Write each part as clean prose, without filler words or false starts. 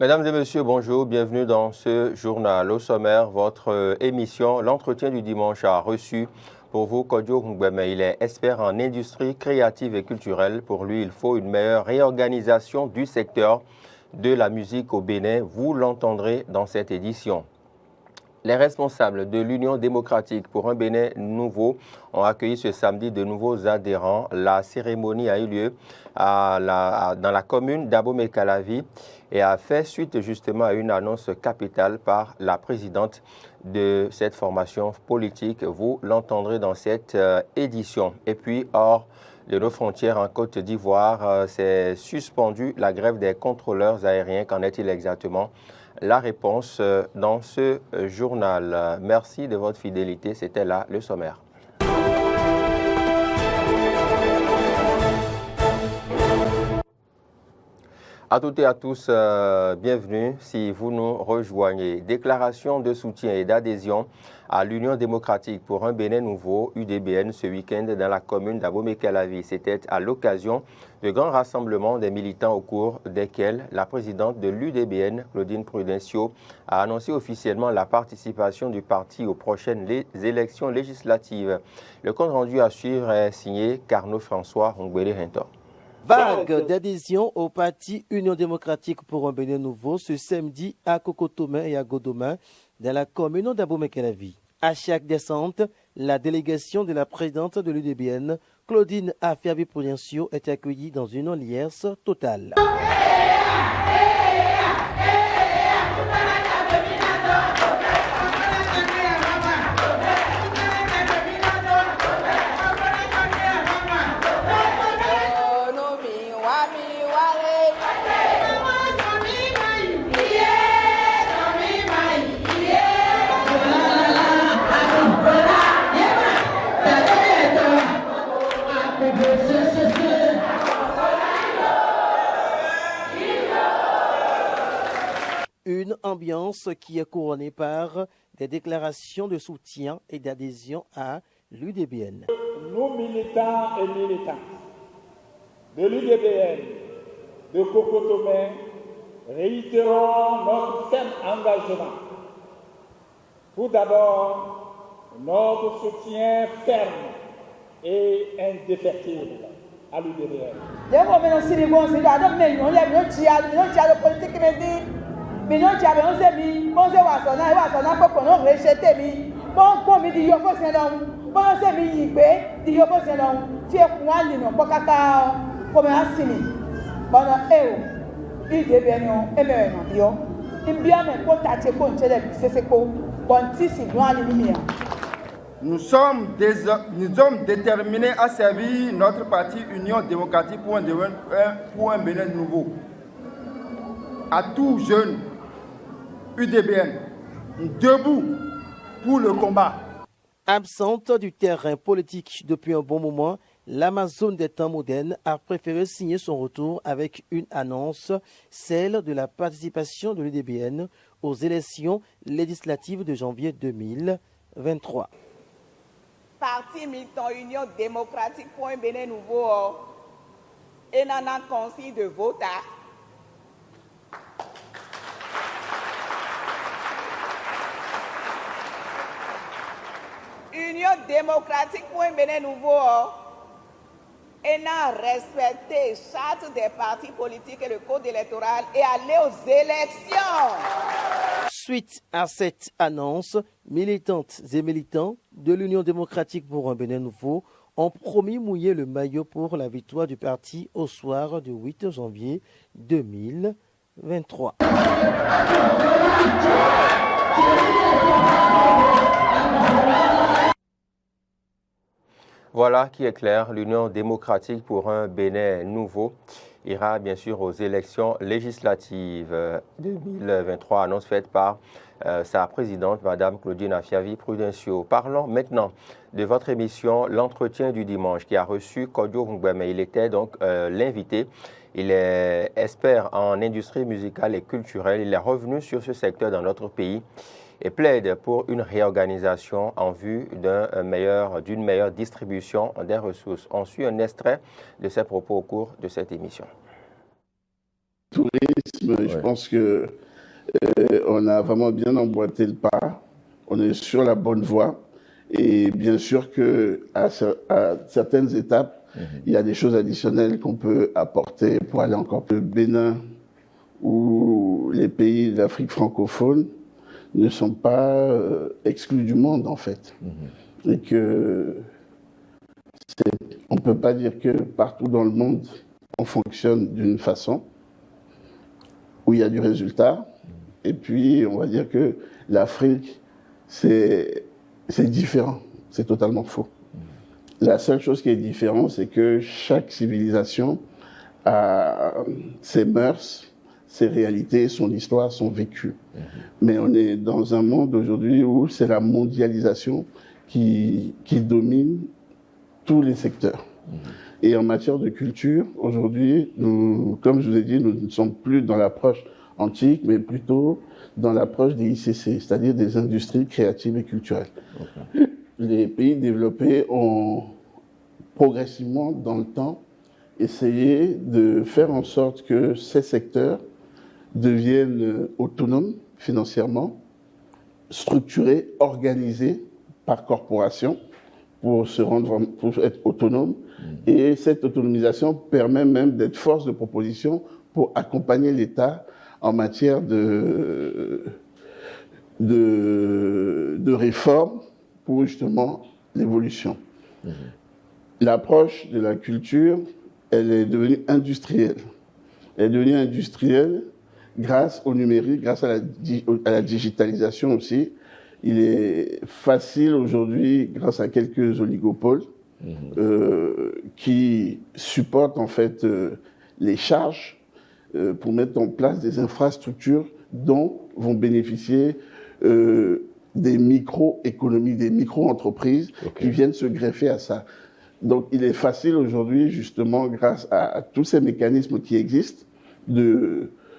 Mesdames et messieurs, bonjour, bienvenue dans ce journal. Au sommaire, votre émission, l'entretien du dimanche a reçu pour vous Kodio Ngbeme. Il est expert en industrie créative et culturelle. Pour lui, il faut une meilleure réorganisation du secteur de la musique au Bénin. Vous l'entendrez dans cette édition. Les responsables de l'Union démocratique pour un Bénin nouveau ont accueilli ce samedi de nouveaux adhérents. La cérémonie a eu lieu dans la commune d'Abomey-Calavi et a fait suite justement à une annonce capitale par la présidente de cette formation politique. Vous l'entendrez dans cette édition. Et puis, hors de nos frontières en Côte d'Ivoire, c'est suspendu la grève des contrôleurs aériens. Qu'en est-il exactement? La réponse dans ce journal. Merci de votre fidélité. C'était là le sommaire. À toutes et à tous, bienvenue si vous nous rejoignez. Déclaration de soutien et d'adhésion à l'Union démocratique pour un Bénin nouveau, UDBN, ce week-end dans la commune d'Abomey-Calavi. C'était à l'occasion de grands rassemblements des militants au cours desquels la présidente de l'UDBN, Claudine Prudencio, a annoncé officiellement la participation du parti aux prochaines élections législatives. Le compte rendu à suivre est signé Carnot François Ngbele-Hintor. Vague d'adhésion au parti Union démocratique pour un Bénin nouveau ce samedi à Kokotomen et à Godomain dans la commune d'Abomey-Calavi. À chaque descente, la délégation de la présidente de l'UDBN, Claudine Afiavi-Prudencio, est accueillie dans une liesse totale. Une ambiance qui est couronnée par des déclarations de soutien et d'adhésion à l'UDBN. Nous, militants et militantes de l'UDBN de Kokotomen, réitérons notre ferme engagement. Tout d'abord, notre soutien ferme et indéfectible à l'UDBN. Minyon jabe on se mi, on se wasona ko no rejete mi. Bon mi di yo ko se don. Bon se mi yigbe di yo ko se don. Ti e kun ali no pokaka ko me asini. Bona IDBN no e me no yo. Imbia me ko ta che ko nchele sese ko. Bon ti si don ali mi. Nous sommes déterminés à servir notre parti Union démocratique pour un Bénin nouveau. À tout jeune UDBN, debout pour le combat. Absente du terrain politique depuis un bon moment, l'Amazone des temps modernes a préféré signer son retour avec une annonce, celle de la participation de l'UDBN aux élections législatives de janvier 2023. Parti militant Union démocratique pour un Bénin nouveau et n'en a consigne de vote. Union démocratique pour un Bénin nouveau et n'a respecté charte des partis politiques et le code électoral et aller aux élections. Suite à cette annonce, militantes et militants de l'Union démocratique pour un Bénin nouveau ont promis mouiller le maillot pour la victoire du parti au soir du 8 janvier 2023. Voilà qui est clair, l'Union démocratique pour un Bénin nouveau ira bien sûr aux élections législatives 2023, annonce faite par sa présidente, Mme Claudine Afiavi-Prudencio. Parlons maintenant de votre émission L'entretien du dimanche qui a reçu Kodio Ngbeme. Il était donc l'invité. Il est expert en industrie musicale et culturelle. Il est revenu sur ce secteur dans notre pays et plaide pour une réorganisation en vue d'une meilleure distribution des ressources. On suit un extrait de ses propos au cours de cette émission. Touré Je pense que on a vraiment bien emboîté le pas. On est sur la bonne voie. Et bien sûr qu'à certaines étapes, il y a des choses additionnelles qu'on peut apporter pour aller encore plus. Le Bénin ou les pays d'Afrique francophone ne sont pas exclus du monde, en fait. Et que on ne peut pas dire que partout dans le monde, on fonctionne d'une façon où il y a du résultat. Et puis, on va dire que l'Afrique, c'est différent. C'est totalement faux. La seule chose qui est différente, c'est que chaque civilisation a ses mœurs, ses réalités, son histoire, son vécu. Mais on est dans un monde aujourd'hui où c'est la mondialisation qui domine tous les secteurs. Et en matière de culture, aujourd'hui, comme je vous ai dit, nous ne sommes plus dans l'approche antique, mais plutôt dans l'approche des ICC, c'est-à-dire des industries créatives et culturelles. Les pays développés ont progressivement, dans le temps, essayé de faire en sorte que ces secteurs deviennent autonomes financièrement, structurés, organisés par corporation pour être autonomes. Et cette autonomisation permet même d'être force de proposition pour accompagner l'État en matière de réforme pour justement l'évolution. L'approche de la culture, elle est devenue industrielle. Elle est devenue industrielle grâce au numérique, grâce à la digitalisation aussi. Il est facile aujourd'hui, grâce à quelques oligopoles, qui supportent en fait les charges pour mettre en place des infrastructures dont vont bénéficier des micro-économies, des micro-entreprises qui viennent se greffer à ça. Donc il est facile aujourd'hui, justement, grâce à tous ces mécanismes qui existent,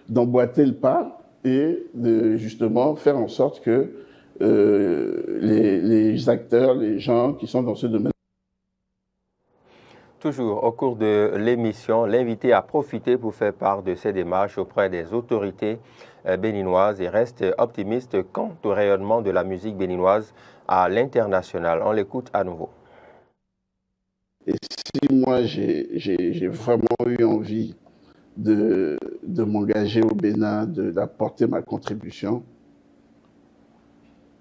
d'emboîter le pas et de justement faire en sorte que les acteurs, les gens qui sont dans ce domaine. Toujours au cours de l'émission, l'invité a profité pour faire part de ses démarches auprès des autorités béninoises et reste optimiste quant au rayonnement de la musique béninoise à l'international. On l'écoute à nouveau. Et si moi j'ai vraiment eu envie de m'engager au Bénin, d'apporter ma contribution,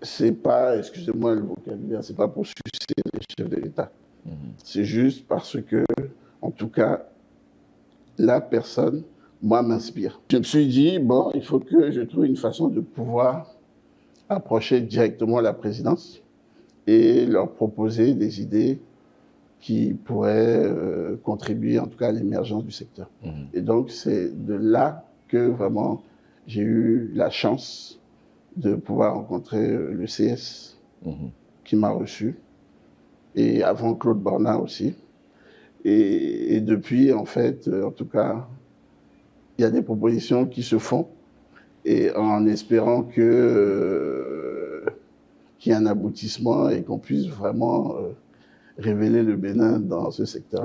c'est pas, excusez-moi le vocabulaire, c'est pas pour sucer les chefs de l'État. C'est juste parce que, en tout cas, la personne, moi, m'inspire. Je me suis dit, bon, il faut que je trouve une façon de pouvoir approcher directement la présidence et leur proposer des idées qui pourraient contribuer, en tout cas, à l'émergence du secteur. Et donc, c'est de là que, vraiment, j'ai eu la chance de pouvoir rencontrer le CS qui m'a reçu. Et avant Claude Borna aussi. Et depuis, en fait, en tout cas, il y a des propositions qui se font et en espérant qu'il y ait un aboutissement et qu'on puisse vraiment révéler le Bénin dans ce secteur.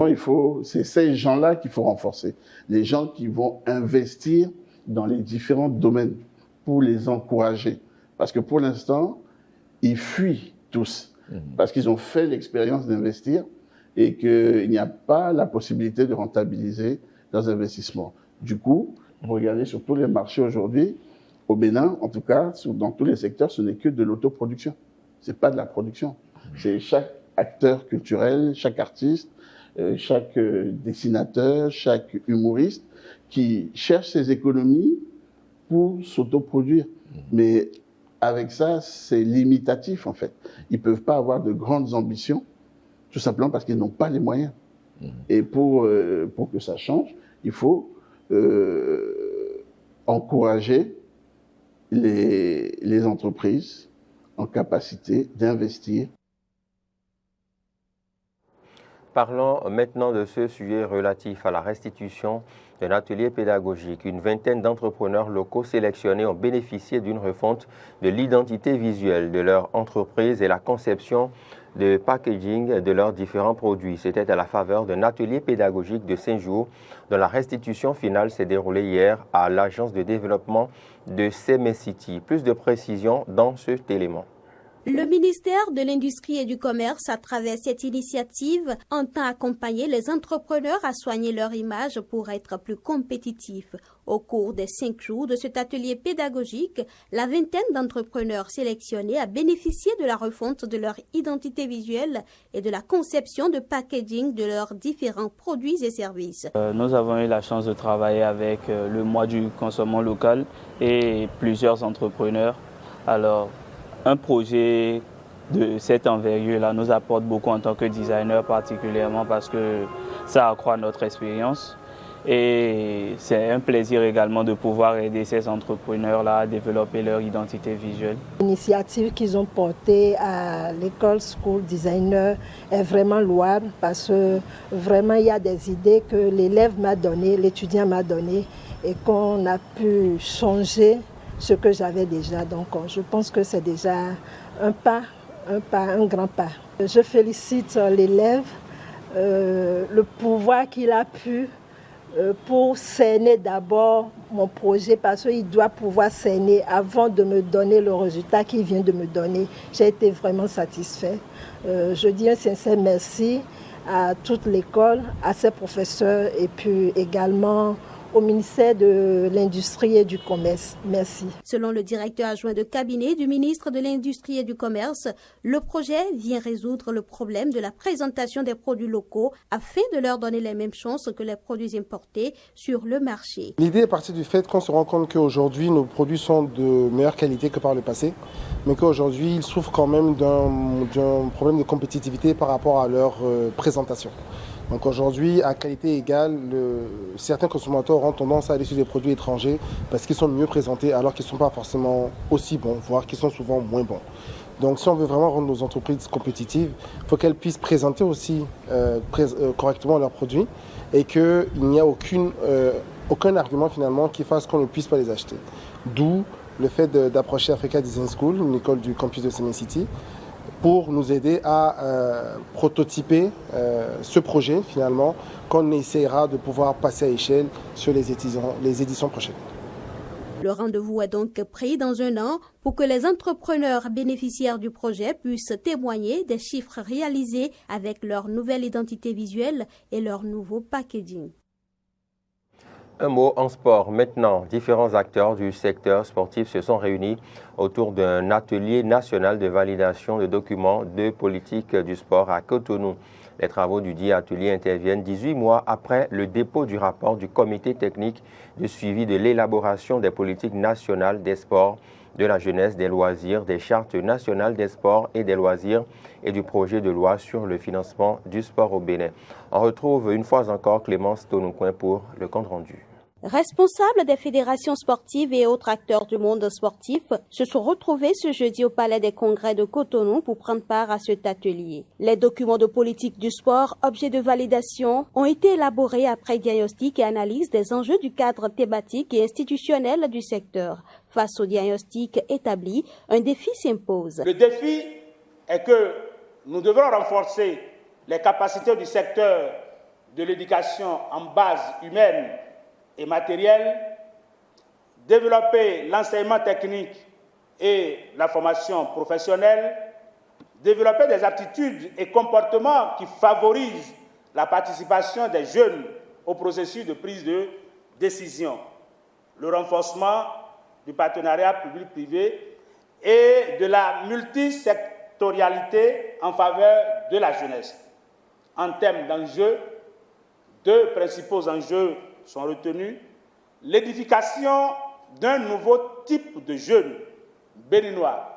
C'est ces gens-là qu'il faut renforcer, les gens qui vont investir dans les différents domaines pour les encourager. Parce que pour l'instant, ils fuient tous. Parce qu'ils ont fait l'expérience d'investir et qu'il n'y a pas la possibilité de rentabiliser leurs investissements. Du coup, vous regardez sur tous les marchés aujourd'hui, au Bénin, en tout cas, dans tous les secteurs, ce n'est que de l'autoproduction. Ce n'est pas de la production. C'est chaque acteur culturel, chaque artiste, chaque dessinateur, chaque humoriste qui cherche ses économies pour s'autoproduire. Mais avec ça, c'est limitatif, en fait. Ils ne peuvent pas avoir de grandes ambitions, tout simplement parce qu'ils n'ont pas les moyens. Et pour que ça change, il faut encourager les entreprises en capacité d'investir. Parlons maintenant de ce sujet relatif à la restitution d'un atelier pédagogique. Une vingtaine d'entrepreneurs locaux sélectionnés ont bénéficié d'une refonte de l'identité visuelle de leur entreprise et la conception de packaging de leurs différents produits. C'était à la faveur d'un atelier pédagogique de 5 jours dont la restitution finale s'est déroulée hier à l'agence de développement de Semesiti. Plus de précisions dans cet élément. Le ministère de l'Industrie et du Commerce, à travers cette initiative, entend accompagner les entrepreneurs à soigner leur image pour être plus compétitifs. Au cours des 5 jours de cet atelier pédagogique, la vingtaine d'entrepreneurs sélectionnés a bénéficié de la refonte de leur identité visuelle et de la conception de packaging de leurs différents produits et services. Nous avons eu la chance de travailler avec le mois du consommant local et plusieurs entrepreneurs. Alors, un projet de cette envergure-là nous apporte beaucoup en tant que designer, particulièrement parce que ça accroît notre expérience. Et c'est un plaisir également de pouvoir aider ces entrepreneurs-là à développer leur identité visuelle. L'initiative qu'ils ont portée à l'école School Designer est vraiment louable parce que vraiment il y a des idées que l'élève m'a données, l'étudiant m'a données et qu'on a pu changer ce que j'avais déjà. Donc je pense que c'est déjà un grand pas. Je félicite l'élève, le pouvoir qu'il a pu pour cerner d'abord mon projet parce qu'il doit pouvoir cerner avant de me donner le résultat qu'il vient de me donner. J'ai été vraiment satisfait. Je dis un sincère merci à toute l'école, à ses professeurs et puis également au ministère de l'Industrie et du Commerce. Merci. Selon le directeur adjoint de cabinet du ministre de l'Industrie et du Commerce, le projet vient résoudre le problème de la présentation des produits locaux afin de leur donner les mêmes chances que les produits importés sur le marché. L'idée est partie du fait qu'on se rend compte qu'aujourd'hui, nos produits sont de meilleure qualité que par le passé, mais qu'aujourd'hui, ils souffrent quand même d'un problème de compétitivité par rapport à leur présentation. Donc aujourd'hui, à qualité égale, certains consommateurs auront tendance à aller sur des produits étrangers parce qu'ils sont mieux présentés alors qu'ils ne sont pas forcément aussi bons, voire qu'ils sont souvent moins bons. Donc si on veut vraiment rendre nos entreprises compétitives, il faut qu'elles puissent présenter aussi correctement leurs produits et qu'il n'y a aucun argument finalement qui fasse qu'on ne puisse pas les acheter. D'où le fait d'approcher Africa Design School, une école du campus de Semesiti, pour nous aider à prototyper ce projet finalement qu'on essaiera de pouvoir passer à échelle sur les éditions prochaines. Le rendez-vous est donc pris dans 1 an pour que les entrepreneurs bénéficiaires du projet puissent témoigner des chiffres réalisés avec leur nouvelle identité visuelle et leur nouveau packaging. Un mot en sport. Maintenant, différents acteurs du secteur sportif se sont réunis autour d'un atelier national de validation de documents de politique du sport à Cotonou. Les travaux du dit atelier interviennent 18 mois après le dépôt du rapport du comité technique de suivi de l'élaboration des politiques nationales des sports, de la jeunesse, des loisirs, des chartes nationales des sports et des loisirs et du projet de loi sur le financement du sport au Bénin. On retrouve une fois encore Clémence Tonoucoin pour le compte-rendu. Responsables des fédérations sportives et autres acteurs du monde sportif se sont retrouvés ce jeudi au Palais des Congrès de Cotonou pour prendre part à cet atelier. Les documents de politique du sport, objets de validation, ont été élaborés après diagnostic et analyse des enjeux du cadre thématique et institutionnel du secteur. Face au diagnostic établi, un défi s'impose. Le défi est que nous devons renforcer les capacités du secteur de l'éducation en base humaine et matériel, développer l'enseignement technique et la formation professionnelle, développer des aptitudes et comportements qui favorisent la participation des jeunes au processus de prise de décision, le renforcement du partenariat public-privé et de la multisectorialité en faveur de la jeunesse. En termes d'enjeux, 2 principaux enjeux sont retenus: l'édification d'un nouveau type de jeunes béninois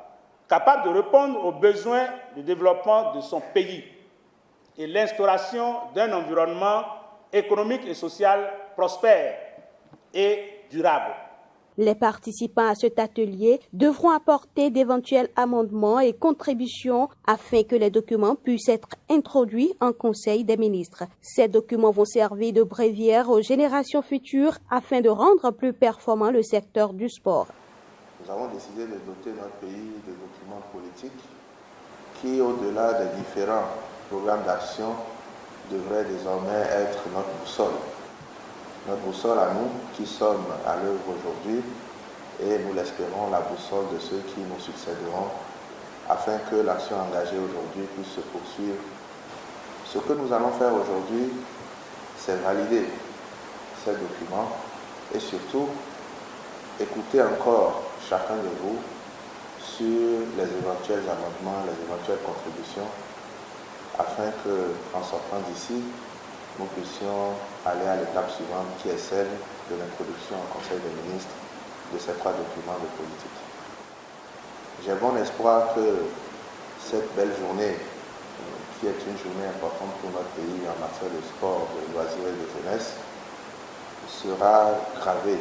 capable de répondre aux besoins de développement de son pays et l'instauration d'un environnement économique et social prospère et durable. Les participants à cet atelier devront apporter d'éventuels amendements et contributions afin que les documents puissent être introduits en Conseil des ministres. Ces documents vont servir de bréviaire aux générations futures afin de rendre plus performant le secteur du sport. Nous avons décidé de doter notre pays de documents politiques qui, au-delà des différents programmes d'action, devraient désormais être notre boussole. Notre boussole à nous qui sommes à l'œuvre aujourd'hui et nous l'espérons la boussole de ceux qui nous succéderont afin que l'action engagée aujourd'hui puisse se poursuivre. Ce que nous allons faire aujourd'hui, c'est valider ces documents et surtout écouter encore chacun de vous sur les éventuels amendements, les éventuelles contributions, afin qu'en sortant d'ici, nous puissions aller à l'étape suivante qui est celle de l'introduction au Conseil des ministres de ces 3 documents de politique. J'ai bon espoir que cette belle journée, qui est une journée importante pour notre pays en matière de sport, de loisirs et de jeunesse, sera gravée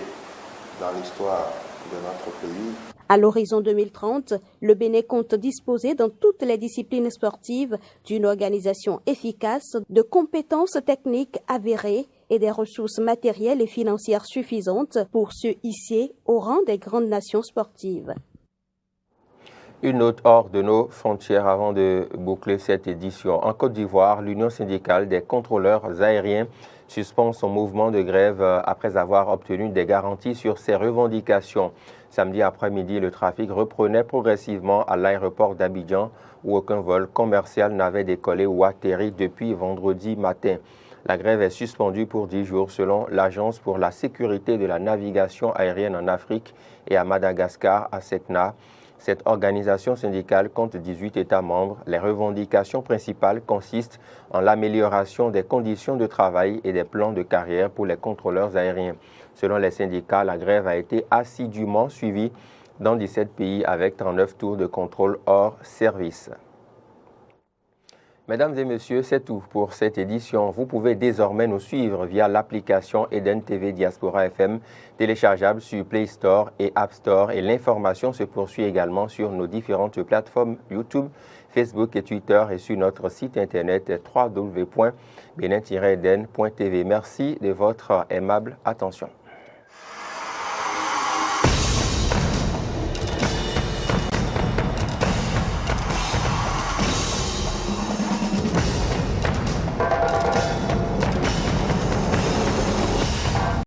dans l'histoire de notre pays. À l'horizon 2030, le Bénin compte disposer dans toutes les disciplines sportives d'une organisation efficace, de compétences techniques avérées et des ressources matérielles et financières suffisantes pour se hisser au rang des grandes nations sportives. Une note hors de nos frontières avant de boucler cette édition. En Côte d'Ivoire, l'Union syndicale des contrôleurs aériens suspend son mouvement de grève après avoir obtenu des garanties sur ses revendications. Samedi après-midi, le trafic reprenait progressivement à l'aéroport d'Abidjan où aucun vol commercial n'avait décollé ou atterri depuis vendredi matin. La grève est suspendue pour 10 jours selon l'Agence pour la sécurité de la navigation aérienne en Afrique et à Madagascar, ASECNA. Cette organisation syndicale compte 18 États membres. Les revendications principales consistent en l'amélioration des conditions de travail et des plans de carrière pour les contrôleurs aériens. Selon les syndicats, la grève a été assidûment suivie dans 17 pays avec 39 tours de contrôle hors service. Mesdames et messieurs, c'est tout pour cette édition. Vous pouvez désormais nous suivre via l'application Eden TV Diaspora FM, téléchargeable sur Play Store et App Store. Et l'information se poursuit également sur nos différentes plateformes YouTube, Facebook et Twitter et sur notre site internet www.benin-eden.tv. Merci de votre aimable attention.